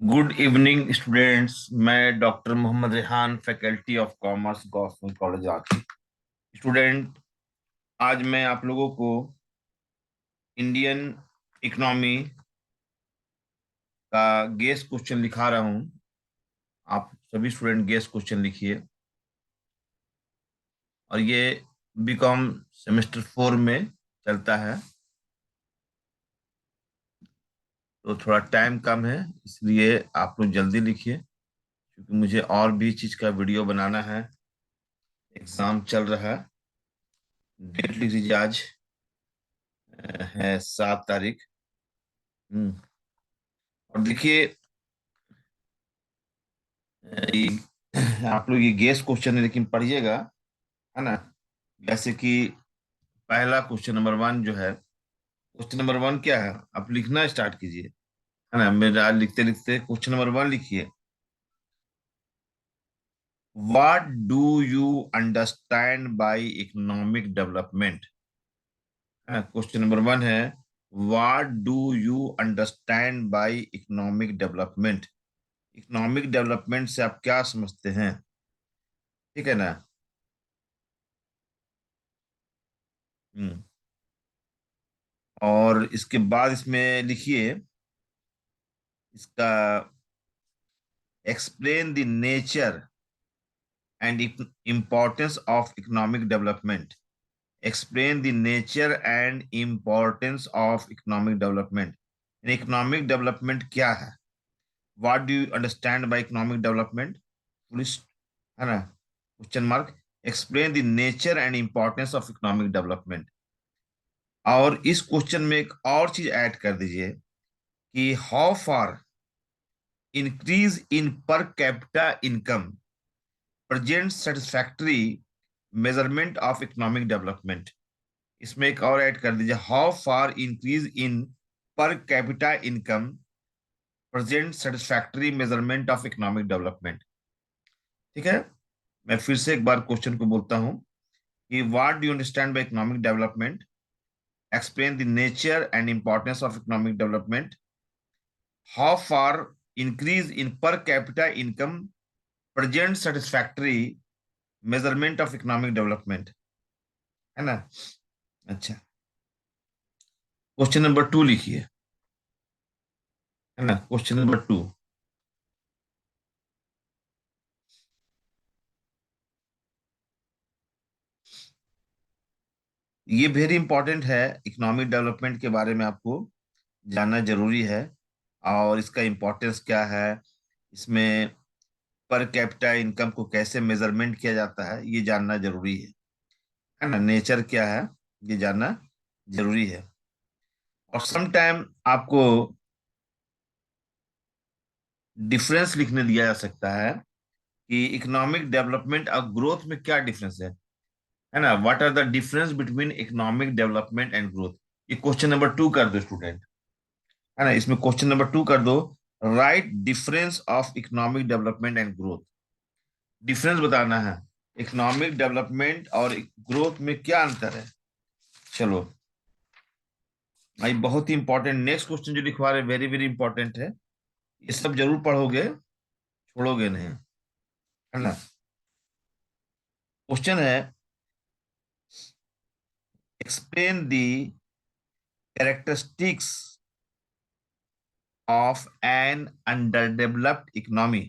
Good evening students. मैं doctor Mohammad Rehan, faculty of commerce, government college Ranchi. Student, आज मैं आप लोगों को इंडियन इकोनॉमी का गेस क्वेश्चन लिखा रहा हूँ। आप सभी स्टूडेंट गेस क्वेश्चन लिखिए। और ये बीकॉम सेमेस्टर 4 में चलता है, तो थोड़ा टाइम कम है, इसलिए आप लोग जल्दी लिखिए, क्योंकि मुझे और भी चीज़ का वीडियो बनाना है। एग्ज़ाम चल रहा है। डेट लिख दीजिए, आज है 7 तारीख। हम्म। और देखिए, आप लोग ये गेस क्वेश्चन है, लेकिन पढ़िएगा, है ना। जैसे कि पहला क्वेश्चन नंबर 1 जो है, क्वेश्चन नंबर 1 क्या है, आप लिखना स्टार्ट कीजिए, है ना। मेरे आज लिखते लिखते क्वेश्चन नंबर 1 लिखिए। What do you understand by economic development? Question number 1 है, what do you understand by economic development? Economic development से आप क्या समझते हैं? ठीक है ना। हम्म। और इसके बाद इसमें लिखिए इसका, explain the nature and importance of economic development. Explain the nature and importance of economic development. Economic development क्या है? What do you understand by economic development? Police, है ना, question mark. Explain the nature and importance of economic development. और इस question में एक और चीज ऐड कर दीजिए कि how far increase in per capita income presents satisfactory measurement of economic development. इसमें एक और ऐड कर दीजिए, how far increase in per capita income present satisfactory measurement of economic development. ठीक है। मैं फिर से एक बार क्वेश्चन को बोलता हूं कि what do you understand by economic development? Explain the nature and importance of economic development. How far increase in per capita income present satisfactory measurement of economic development, है ना। अच्छा, क्वेश्चन नंबर 2 लिखिए, है ना। क्वेश्चन नंबर 2, ये very important है। Economic development के बारे में आपको जानना जरूरी है, और इसका इम्पोर्टेंस क्या है, इसमें पर कैपिटा इनकम को कैसे मेजरमेंट किया जाता है, ये जानना जरूरी है ना। नेचर क्या है, ये जानना जरूरी है। और सम टाइम आपको डिफरेंस लिखने दिया जा सकता है कि इकोनॉमिक डेवलपमेंट और ग्रोथ में क्या डिफरेंस है ना। What are the difference between economic development and growth? ये क्वेश्चन नंबर 2 कर दो स्टूडेंट, है ना। इसमें क्वेश्चन नंबर 2 कर दो, right difference of economic development and growth. Difference बताना है, इकोनॉमिक डेवलपमेंट और ग्रोथ में क्या अंतर है। चलो, भाई बहुत ही इंपॉर्टेंट नेक्स्ट क्वेश्चन जो लिखवा रहे, वेरी वेरी इंपॉर्टेंट है। ये सब जरूर पढ़ोगे, छोड़ोगे नहीं, है ना। क्वेश्चन है, explain the characteristics of an underdeveloped economy.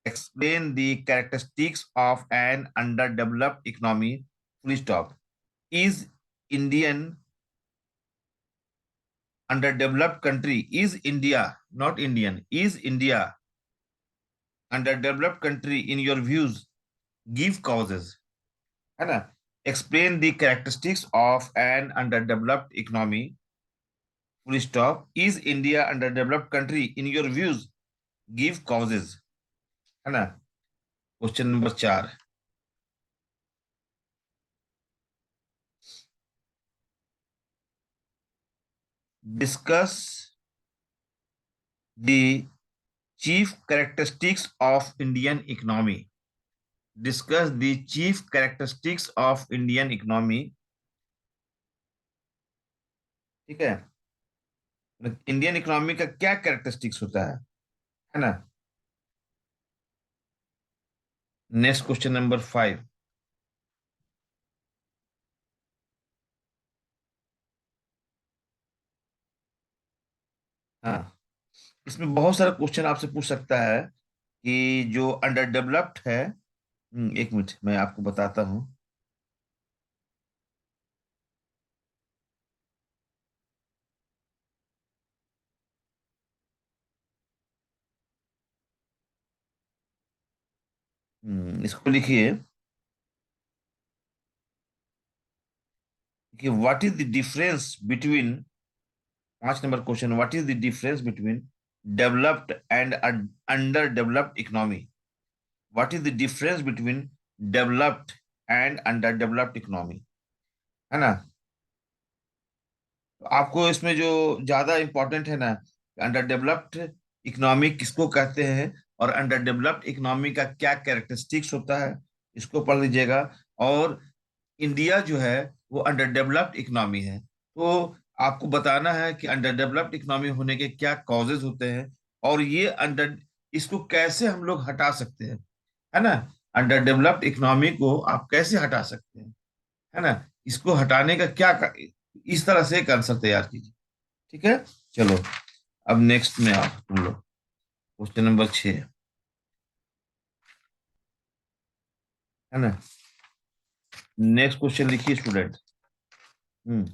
Explain the characteristics of an underdeveloped economy. Full stop. Is Indian underdeveloped country? Is India, not Indian? Is India underdeveloped country in your views? Give causes. है ना। Explain the characteristics of an underdeveloped economy. Full stop. Is India underdeveloped country in your views? Give causes. है ना। Question number 4, discuss the chief characteristics of Indian economy. Discuss the chief characteristics of Indian economy. ठीक है। Indian economy का क्या characteristics होता है ना। Next question number 5। हाँ, इसमें बहुत सारा क्वेश्चन आपसे पूछ सकता है कि जो अंडर डेवलप्ड है। एक मिनट मैं आपको बताता हूँ। इसको लिखिए कि what is the difference between, 5 number question, what is the difference between developed and under developed economy. What is the difference between developed and under developed economy, है ना। तो आपको इसमें जो ज्यादा इंपॉर्टेंट है ना, अंडर डेवलप्ड इकोनॉमी किसको कहते हैं और अंडर डेवलप्ड इकोनॉमी का क्या कैरेक्टरिस्टिक्स होता है, इसको पढ़ लीजिएगा। और इंडिया जो है वो अंडर डेवलप्ड इकोनॉमी है, तो आपको बताना है कि अंडर डेवलप्ड इकोनॉमी होने के क्या कॉजेज होते हैं और ये अंडर, इसको कैसे हम लोग हटा सकते हैं, है ना। अंडर डेवलप्ड इकोनॉमी को आप कैसे हटा सकते हैं, है ना। इसको हटाने का इस तरह से एक आंसर तैयार कीजिए। ठीक है, चलो। अब नेक्स्ट में आप तुम लोग क्वेश्चन नंबर 6, है ना। नेक्स्ट क्वेश्चन लिखिए स्टूडेंट। हम्म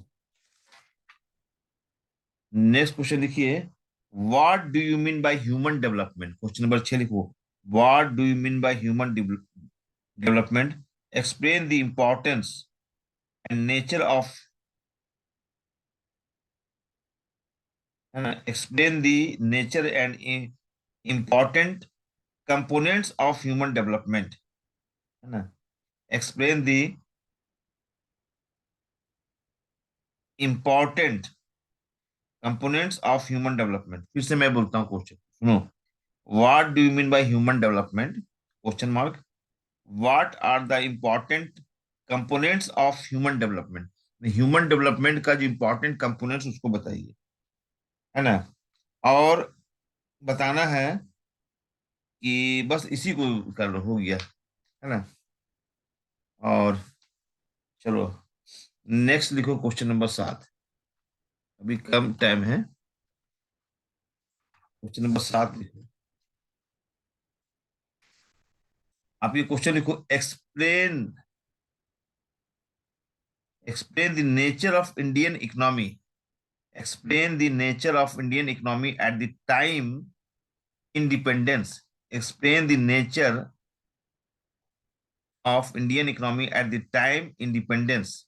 नेक्स्ट क्वेश्चन लिखिए, what do you mean by human development. Question number 6 लिखो, what do you mean by human development, explain the importance and nature of, है ना, explain the nature and important components of human development, है ना। Explain the important components of human development. फिर से मैं बोलता हूँ क्वेश्चन, सुनो। What do you mean by human development, question mark, what are the important components of human development. Human development का जो इम्पोर्टेंट कंपोनेंट्स उसको बताइए, है ना। और बताना है कि बस इसी को कर लो, हो गया, है ना। और चलो नेक्स्ट लिखो क्वेश्चन नंबर 7। अभी कम टाइम है, क्वेश्चन नंबर 7 लिखो। आप ये क्वेश्चन लिखो, explain, explain the nature of Indian economy, explain the nature of Indian economy at the time independence, explain the nature of Indian economy at the time independence।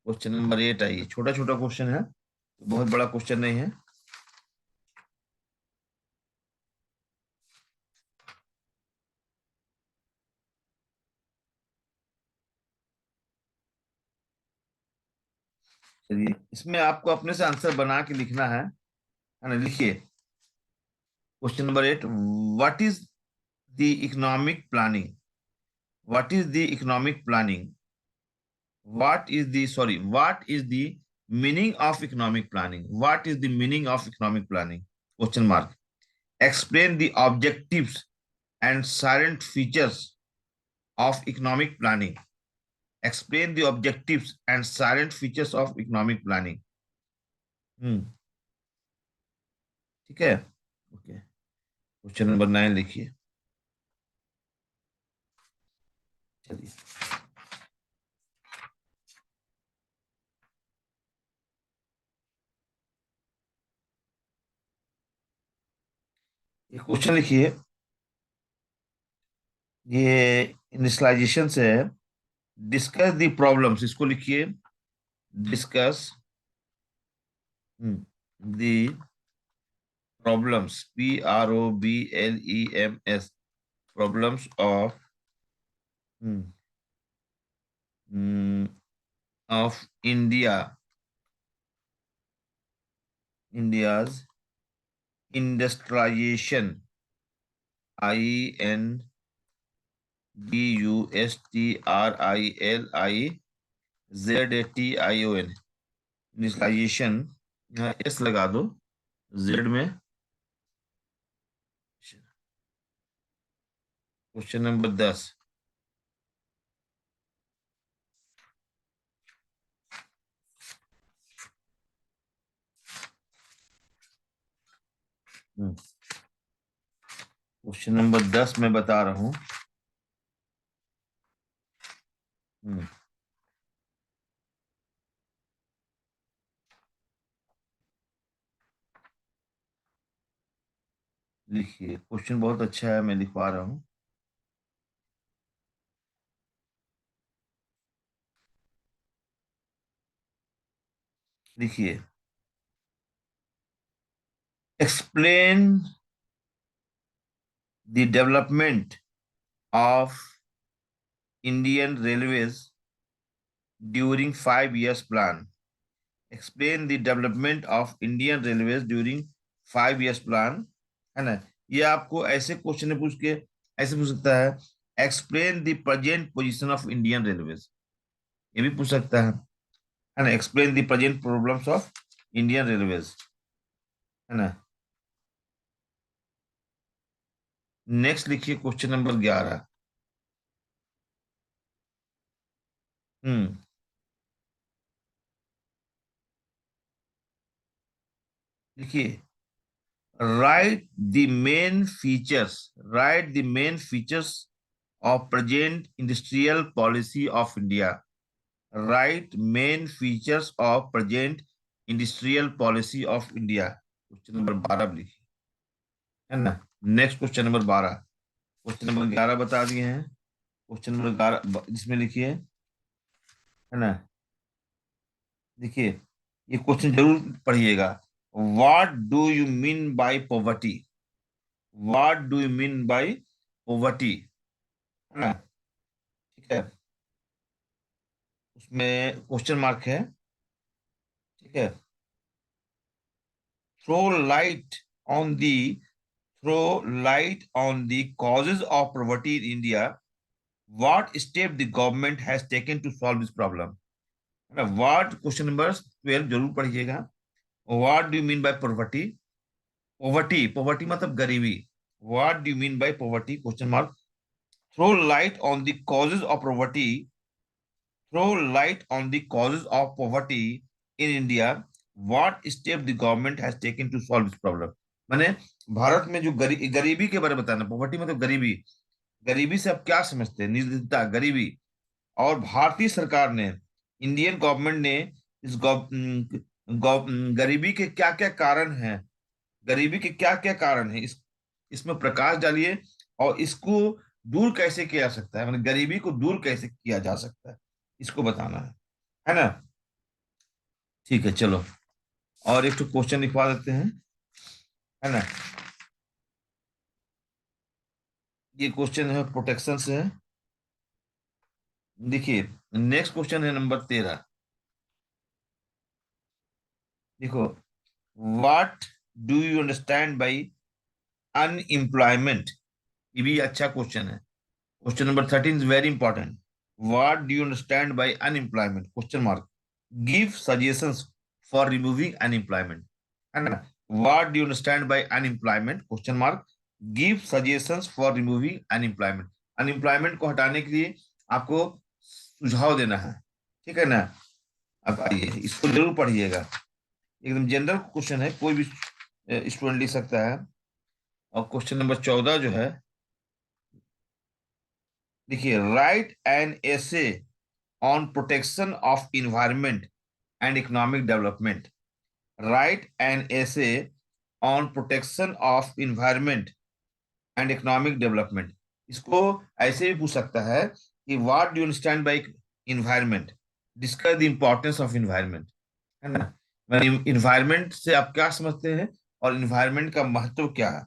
Question number 8 आइए, छोटा छोटा question है, बहुत बड़ा question नहीं है। चलिए, इसमें आपको अपने से आंसर बना के लिखना है ना। लिखिए question number 8, what is the economic planning, what is the economic planning, what is the, sorry, what is the meaning of economic planning, what is the meaning of economic planning, question mark, explain the objectives and silent features of economic planning, explain the objectives and silent features of economic planning। हम्म ठीक है, okay. Question number 9 लिखिए। चलिए, ये question लिखिए, ये initialisation से है। Discuss the problems, इसको लिखिए, discuss the problems, problems, problems hmm, of India's industrialization, industrialization, initialization, यहाँ एस लगा दो, जेड में। Question number 10। क्वेश्चन नंबर 10 मैं बता रहा हूं। लिखिए, क्वेश्चन बहुत अच्छा है, मैं लिखवा रहा हूँ। लिखिए, explain the development of Indian railways during 5 years plan. Explain the development of Indian railways during 5 years plan, है ना। ये आपको ऐसे क्वेश्चन पूछ के ऐसे पूछ सकता है, explain the present position of Indian railways, ये भी पूछ सकता है ना। Explain the present problems of Indian railways, है ना। नेक्स्ट लिखिए क्वेश्चन नंबर 11। हम्म देखिए, right the main features, right the main features of present industrial policy of India. Right main features of present industrial policy of India, question number 12 लिखिए, है ना। Next question number 12। Question number 11 बता दिए हैं। Question number 11 जिसमें लिखिए, है ना। देखिए, ये क्वेश्चन जरूर पढ़िएगा। What do you mean by poverty? What do you mean by poverty, है ना। ठीक है, उसमें क्वेश्चन मार्क है। ठीक है, throw light on the, throw light on the causes of poverty in India. What step the government has taken to solve this problem, है ना। व्हाट, क्वेश्चन नंबर 12 जरूर पढ़िएगा। What do you mean by poverty? Poverty, poverty मतलब गरीबी। What do you mean by poverty, question mark. Throw light on the causes of poverty, throw light on the causes of poverty in India. What step the government has taken to solve this problem? माने भारत में जो गरीबी के बारे में बताना। Poverty मतलब गरीबी। गरीबी से आप क्या समझते हैं? निर्धनता, गरीबी। और भारतीय सरकार ने, इंडियन गवर्नमेंट ने इस गरीबी के क्या क्या कारण हैं, गरीबी के क्या क्या कारण हैं, इसमें प्रकाश डालिए। और इसको दूर कैसे किया जा सकता है, मतलब गरीबी को दूर कैसे किया जा सकता है, इसको बताना है ना। ठीक है, चलो और एक तो क्वेश्चन लिखवा देते हैं, है ना। ये क्वेश्चन है प्रोटेक्शन से है। देखिए, नेक्स्ट क्वेश्चन है नंबर 13। देखो, what do you understand by unemployment? ये भी अच्छा क्वेश्चन है। Question number 13 is very important. What do you understand by unemployment, question mark. Give suggestions for removing unemployment, है ना। What do you understand by unemployment, question mark. Give suggestions for removing unemployment. Unemployment को हटाने के लिए आपको सुझाव देना है, ठीक है ना। अब आइए, इसको जरूर पढ़िएगा। एकदम जनरल क्वेश्चन है, कोई भी स्टूडेंट लिख सकता है। और क्वेश्चन नंबर 14 जो है, देखिए, right an essay on protection of environment and economic development. Right an essay on protection of environment and economic development. इसको ऐसे भी पूछ सकता है कि what do you understand by environment, discuss the importance of environment, है ना। Environment से आप क्या समझते हैं और इन्वायरमेंट का महत्व क्या है।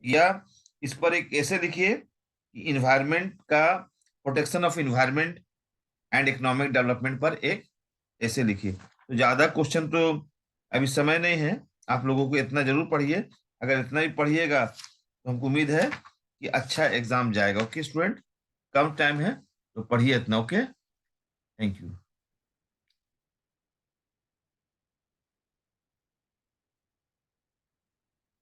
या इस पर एक ऐसे लिखिए कि इन्वायरमेंट का, protection of environment and economic development पर एक ऐसे लिखिए। तो ज्यादा क्वेश्चन तो अभी समय नहीं है, आप लोगों को इतना जरूर पढ़िए। अगर इतना ही पढ़िएगा तो हमको उम्मीद है कि अच्छा एग्जाम जाएगा। ओके स्टूडेंट, कम टाइम है तो पढ़िए इतना। Okay, thank you.